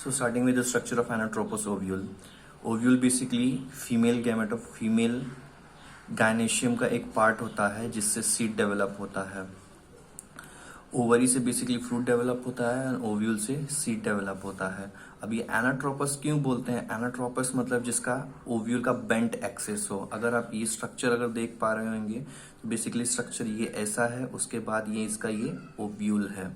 So starting with the structure of anatropous ovule. Ovule basically female gamete of female gynoecium का एक part होता है जिससे seed develop होता है। ओवरी से बेसिकली फ्रूट डेवलप होता है और ओव्यूल से सीड डेवलप होता है। अब ये एनाट्रोपस क्यों बोलते हैं? एनाट्रोपस मतलब जिसका ओव्यूल का बेंट एक्सेस हो। अगर आप ये स्ट्रक्चर अगर देख पा रहे होंगे तो बेसिकली स्ट्रक्चर ये ऐसा है, उसके बाद ये इसका ये ओव्यूल है।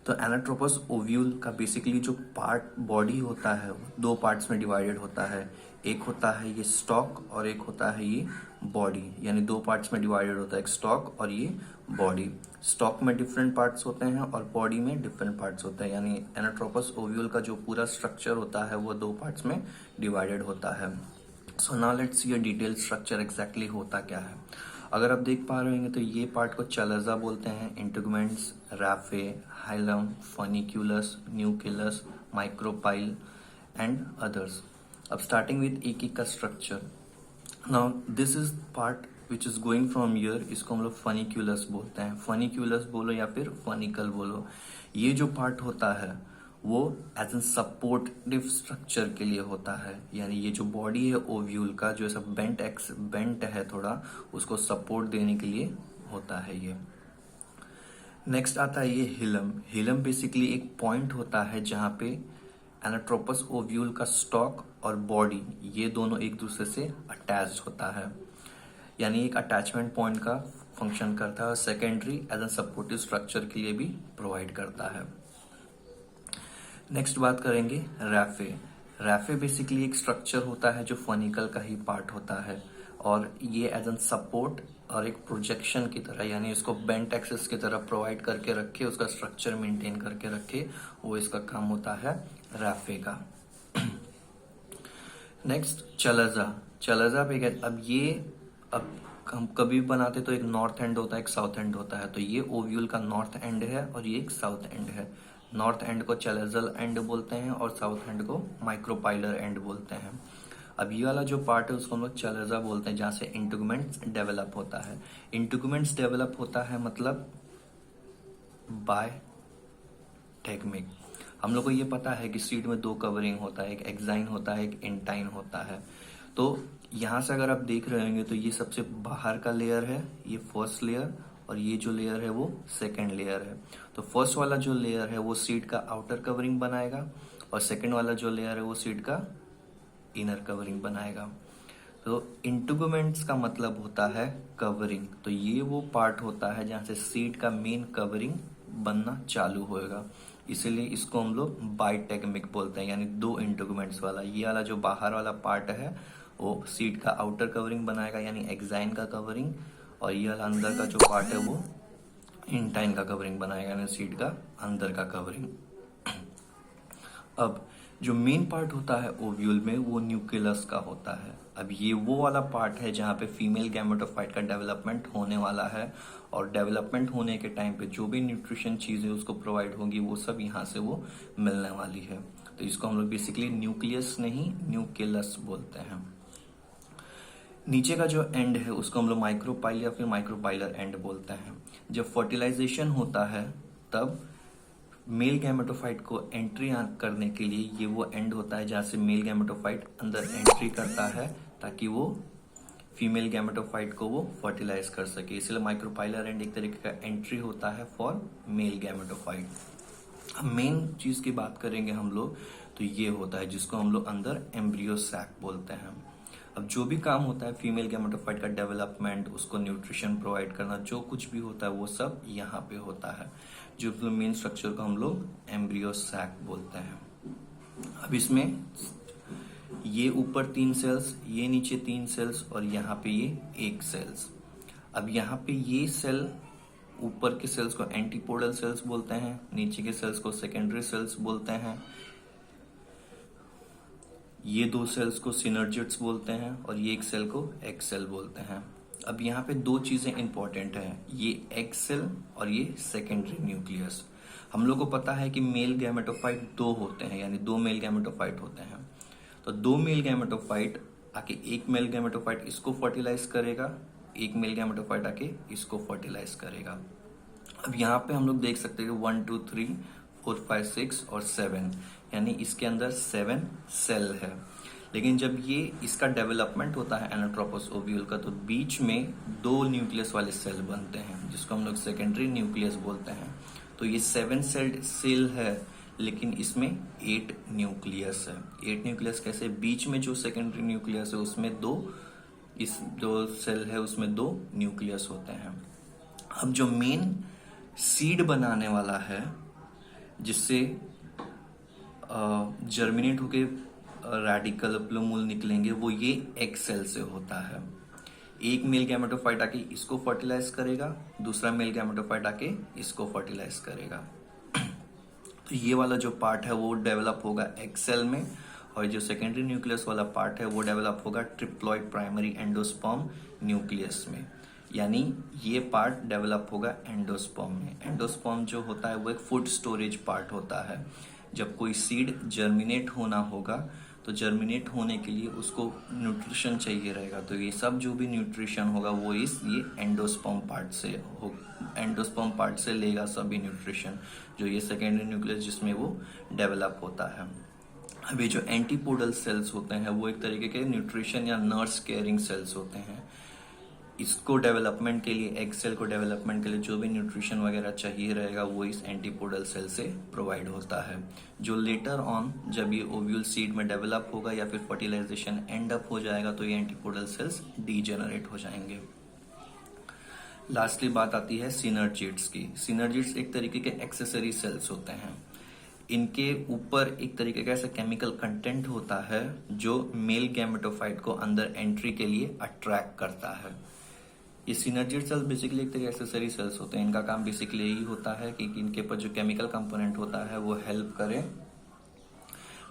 तो एनाट्रोपस ओव्यूल का बेसिकली जो पार्ट बॉडी होता है वो दो पार्ट्स में डिवाइडेड होता है। एक होता है ये स्टॉक और एक होता है ये बॉडी, यानी दो पार्ट्स में डिवाइडेड होता है, एक स्टॉक और ये बॉडी। स्टॉक में डिफरेंट पार्ट्स होते हैं और बॉडी में डिफरेंट पार्ट्स होते हैं, यानी एनाट्रोपस ओव्यूल का जो पूरा स्ट्रक्चर होता है वो दो पार्ट्स में डिवाइडेड होता है। So now let's see a detail structure exactly होता क्या है। अगर आप देख पा रहे होंगे तो ये पार्ट को चलजा बोलते हैं, integuments, raphe, hilum, funiculus, nucleus, micropyle and others. अब स्टार्टिंग विद एक एक का structure. Now this is part which is going from ear, इसको हम लोग फनिक्यूलस बोलते हैं। फनिक्यूलस बोलो या फिर फनिकल बोलो। ये जो पार्ट होता है वो एज एन सपोर्टिव स्ट्रक्चर के लिए होता है, यानी ये जो बॉडी है ओव्यूल का जो ऐसा बेंट है थोड़ा, उसको सपोर्ट देने के लिए होता है ये। नेक्स्ट आता है ये हिलम। हिलम बेसिकली एक पॉइंट होता है जहां पे एनाट्रोपस ओव्यूल का स्टॉक और बॉडी ये दोनों एक दूसरे से अटैच्ड होता है, यानी एक अटैचमेंट पॉइंट का फंक्शन करता है और secondary as an supportive structure के लिए भी प्रोवाइड करता है। नेक्स्ट बात करेंगे रैफे। रैफे बेसिकली एक स्ट्रक्चर होता है जो फनिकल का ही पार्ट होता है और ये एज एन सपोर्ट और एक प्रोजेक्शन की तरह, यानी इसको बेंट एक्सेस की तरह प्रोवाइड करके रखे, उसका स्ट्रक्चर मेंटेन करके रखे, वो इसका काम होता है रैफे का। नेक्स्ट चलजा। चलजा पे अब हम कभी बनाते तो एक नॉर्थ एंड होता है, एक साउथ एंड होता है। तो ये ओव्यूल का नॉर्थ एंड है और ये एक साउथ एंड है। नॉर्थ एंड को चैलेजल एंड बोलते हैं और साउथ एंड को माइक्रोपाइलर एंड बोलते हैं। अब ये वाला जो पार्ट है उसको हम लोग चैलेजा बोलते हैं, जहां से इंटीगुमेंट्स डेवलप होता है। इंटीगुमेंट्स डेवलप होता है मतलब बाय टेक्निक। हम लोग को ये पता है कि सीड में दो कवरिंग होता है, एक एक्साइन होता है, एक इंटाइन होता है। तो यहां से अगर आप देख रहे होंगे तो ये सबसे बाहर का लेयर है, ये फर्स्ट लेयर, और ये जो लेयर है वो सेकेंड लेयर है। तो फर्स्ट वाला जो लेयर है वो सीड का आउटर कवरिंग बनाएगा और सेकेंड वाला जो लेयर है वो सीड का इनर कवरिंग बनाएगा। तो इंटीगुमेंट्स का मतलब होता है कवरिंग। तो ये वो पार्ट होता है जहां से सीड का मेन कवरिंग बनना चालू होएगा, इसीलिए इसको हम लोग बाइटेगमिक बोलते हैं, यानी दो इंटीगुमेंट्स वाला। ये वाला जो बाहर वाला पार्ट है वो सीड का आउटर कवरिंग बनाएगा, यानी एक्साइन का कवरिंग, और ये वाला अंदर का जो पार्ट है वो इंटाइन का कवरिंग बनाएगा, यानी सीड का अंदर का कवरिंग। अब जो मेन पार्ट होता है ओव्यूल में वो न्यूक्लियस का होता है। अब ये वो वाला पार्ट है जहां पे फीमेल गैमेटोफाइट का डेवलपमेंट होने वाला है और डेवलपमेंट होने के टाइम पे जो भी न्यूट्रिशन चीजें उसको प्रोवाइड होंगी वो सब यहाँ से वो मिलने वाली है। तो इसको हम लोग बेसिकली न्यूक्लियस नहीं न्यूक्लियस बोलते हैं। नीचे का जो एंड है उसको हम लोग माइक्रोपाइल या फिर माइक्रोपाइलर एंड बोलते हैं। जब फर्टिलाइजेशन होता है तब मेल गैमेटोफाइट को एंट्री करने के लिए ये वो एंड होता है जहां से मेल गैमेटोफाइट अंदर एंट्री करता है ताकि वो फीमेल गैमेटोफाइट को वो फर्टिलाइज कर सके। इसलिए माइक्रोपाइलर एंड एक तरीके का एंट्री होता है फॉर मेल गैमेटोफाइट। अब मेन चीज की बात करेंगे हम लोग तो ये होता है जिसको हम लोग अंदर एम्ब्रियो सैक बोलते हैं। अब जो भी काम होता है फीमेल गैमेटोफाइट का डेवलपमेंट, उसको न्यूट्रिशन प्रोवाइड करना, जो कुछ भी होता है वो सब यहाँ पे होता है, जो मेन स्ट्रक्चर को हम लोग एम्ब्रियो सैक बोलते हैं। अब इसमें ये ऊपर 3 सेल्स, ये नीचे 3 सेल्स और यहाँ पे ये 1 सेल्स। अब यहाँ पे ये सेल, ऊपर के सेल्स को एंटीपोडल सेल्स बोलते हैं, नीचे के सेल्स को सेकेंडरी सेल्स बोलते हैं, ये 2 सेल्स को सिनर्जिड्स बोलते हैं और ये एक सेल को एग सेल बोलते हैं। अब यहाँ पे 2 चीजें इंपॉर्टेंट है, ये एग सेल और ये सेकेंडरी न्यूक्लियस। हम लोग को पता है कि मेल गैमेटोफाइट 2 होते हैं, यानी 2 मेल गैमेटोफाइट होते हैं। तो 2 मेल गैमेटोफाइट आके एक मेल गैमेटोफाइट इसको फर्टिलाइज करेगा, एक मेल गैमेटोफाइट आके इसको फर्टिलाइज करेगा। अब यहाँ पे हम लोग देख सकते हैं 1 2 3 4, 5, 6 और 7, यानी इसके अंदर 7 सेल है। लेकिन जब ये इसका डेवलपमेंट होता है एनाट्रोपस ओव्यूल का, तो बीच में 2 न्यूक्लियस वाले सेल बनते हैं जिसको हम लोग सेकेंडरी न्यूक्लियस बोलते हैं। तो ये 7 सेल्ड सेल है, लेकिन इसमें 8 न्यूक्लियस है। 8 न्यूक्लियस कैसे? बीच में जो सेकेंडरी न्यूक्लियस है उसमें इस 2 सेल है उसमें 2 न्यूक्लियस होते हैं। अब जो मेन सीड बनाने वाला है जिससे जर्मिनेट होके रेडिकल प्लूमूल निकलेंगे, वो ये एग सेल से होता है। एक मेल गैमेटोफाइट आके इसको फर्टिलाइज करेगा, दूसरा मेल गैमेटोफाइट आके इसको फर्टिलाइज करेगा। तो ये वाला जो पार्ट है वो डेवलप होगा एग सेल में, और जो सेकेंडरी न्यूक्लियस वाला पार्ट है वो डेवलप होगा ट्रिप्लॉइड प्राइमरी एंडोस्पर्म न्यूक्लियस में। यानी ये पार्ट डेवलप होगा एंडोस्पर्म में। एंडोस्पर्म जो होता है वो एक फूड स्टोरेज पार्ट होता है। जब कोई सीड जर्मिनेट होना होगा तो जर्मिनेट होने के लिए उसको न्यूट्रिशन चाहिए रहेगा, तो ये सब जो भी न्यूट्रिशन होगा वो ये एंडोस्पर्म पार्ट से लेगा सभी न्यूट्रिशन, जो ये सेकेंडरी न्यूक्लियस जिसमें वो डेवलप होता है। अभी जो एंटीपोडल सेल्स होते हैं वो एक तरीके के न्यूट्रिशन या नर्स केयरिंग सेल्स होते हैं। इसको डेवलपमेंट के लिए, एग सेल को डेवलपमेंट के लिए जो भी न्यूट्रिशन वगैरह चाहिए रहेगा वो इस एंटीपोडल सेल से प्रोवाइड होता है, जो लेटर ऑन जब ये ओव्यूल सीड में डेवलप होगा या फिर फर्टिलाइजेशन एंड अप हो जाएगा तो ये एंटीपोडल सेल्स डीजेनरेट हो जाएंगे। लास्टली बात आती है सिनर्जिड्स की। सिनर्जिड्स एक तरीके के एक्सेसरी सेल्स होते हैं। इनके ऊपर एक तरीके का ऐसा केमिकल कंटेंट होता है जो मेल गैमेटोफाइट को अंदर एंट्री के लिए अट्रैक्ट करता है। ये सिनर्जिड सेल्स बेसिकली एक तरह के एक्सेसरी सेल्स होते हैं। इनका काम बेसिकली यही होता है कि इनके ऊपर जो केमिकल कंपोनेंट होता है वो हेल्प करे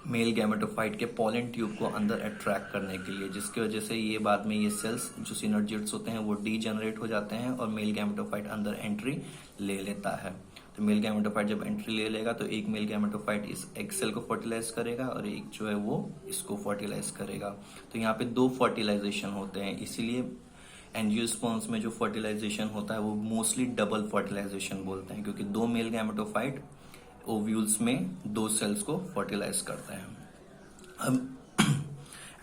मेल गैमेटोफाइट के पॉलन ट्यूब को अंदर अट्रैक्ट करने के लिए, जिसकी वजह से ये बाद में ये सेल्स जो सिनर्जिड्स होते हैं वो डीजेनरेट हो जाते हैं और मेल गैमेटोफाइट अंदर एंट्री ले लेता है। तो मेल गैमेटोफाइट जब एंट्री ले लेगा तो एक मेल गैमेटोफाइट इस एग सेल को फर्टिलाइज करेगा और एक जो है वो इसको फर्टिलाइज करेगा। तो यहाँ पे 2 फर्टिलाइजेशन होते हैं, इसीलिए एंजियोस्पर्म्स में जो फर्टिलाइजेशन होता है वो मोस्टली डबल फर्टिलाइजेशन बोलते हैं, क्योंकि 2 मेल गैमेटोफाइट ओव्यूल्स में 2 सेल्स को फर्टिलाइज करते हैं। अब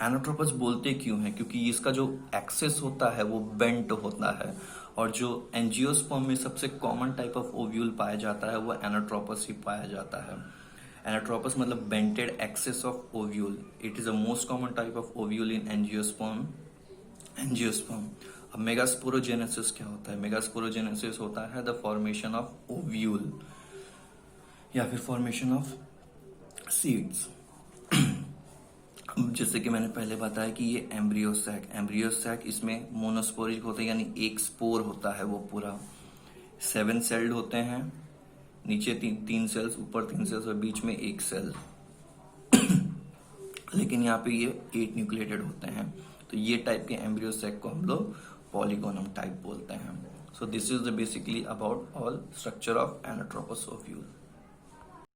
एनाट्रोपस बोलते क्यों है? क्योंकि इसका जो एक्सेस होता है वो बेंट होता है, और जो एंजियोस्पर्म में सबसे कॉमन टाइप ऑफ ओव्यूल पाया जाता है वो एनाट्रोपस ही पाया जाता है। एनाट्रोपस मतलब bented axis of ovule. It is the most common type of ovule in angiosperm. अब मेगास्पोरोजेनेसिस क्या होता है? मेगास्पोरोजेनेसिस होता है द फॉर्मेशन ऑफ ओव्यूल या फिर फॉर्मेशन ऑफ सीड्स। जैसे कि मैंने पहले बताया कि ये एम्ब्रियो सैक इसमें मोनोस्पोरिक होता है, यानी एक स्पोर होता है वो पूरा। 7 सेल्ड होते हैं, नीचे 3 सेल्स, ऊपर 3 सेल्स और बीच में 1 सेल। लेकिन यहाँ पे ये 8 न्यूक्लिएटेड होते हैं। तो ये टाइप के एम्ब्रियो सैक को हम लोग पॉलीगोनम टाइप बोलते हैं। So this is the basically about all structure of anatropous ovule.